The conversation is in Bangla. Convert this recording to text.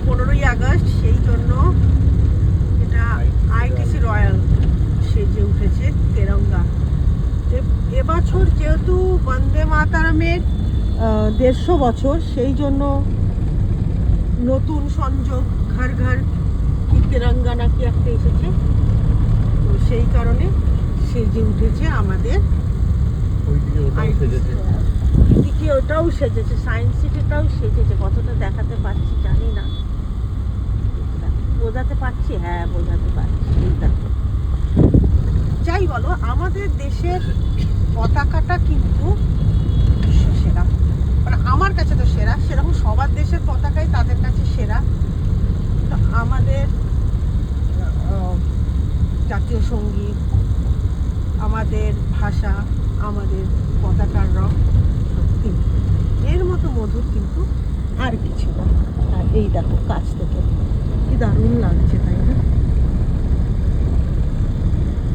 15ই আগস্ট, সেই জন্য এটা আইটিসি রয়্যাল সেজে উঠেছে তেরঙ্গা। এবছর যেহেতু বন্দে মাতারমের 150 বছর, সেই জন্য নতুন সংযোগ ঘর ঘর কি তেরঙ্গা নাকি একটা এসেছে, তো সেই কারণে সেজে উঠেছে আমাদের। এদিকে ওটাও সেজেছে, সায়েন্স সিটিটাও সেজেছে। কতটা দেখাতে পারছি জানি না, বোঝাতে পারছি? হ্যাঁ, বোঝাতে পারছি। দেখো, যাই বলো, আমাদের দেশের পতাকাটা কিন্তু বিশ্ব সেরা, মানে আমার কাছে তো সেরা। সেরকম সবার দেশের পতাকাই তাদের কাছে সেরা। তো আমাদের জাতীয় সঙ্গীত, আমাদের ভাষা, আমাদের পতাকার রং সত্যি এর মতো মধুর কিন্তু আর কিছু না। আর এই দেখো, কাছ থেকে কি দারুণ লাগছে, তাই না?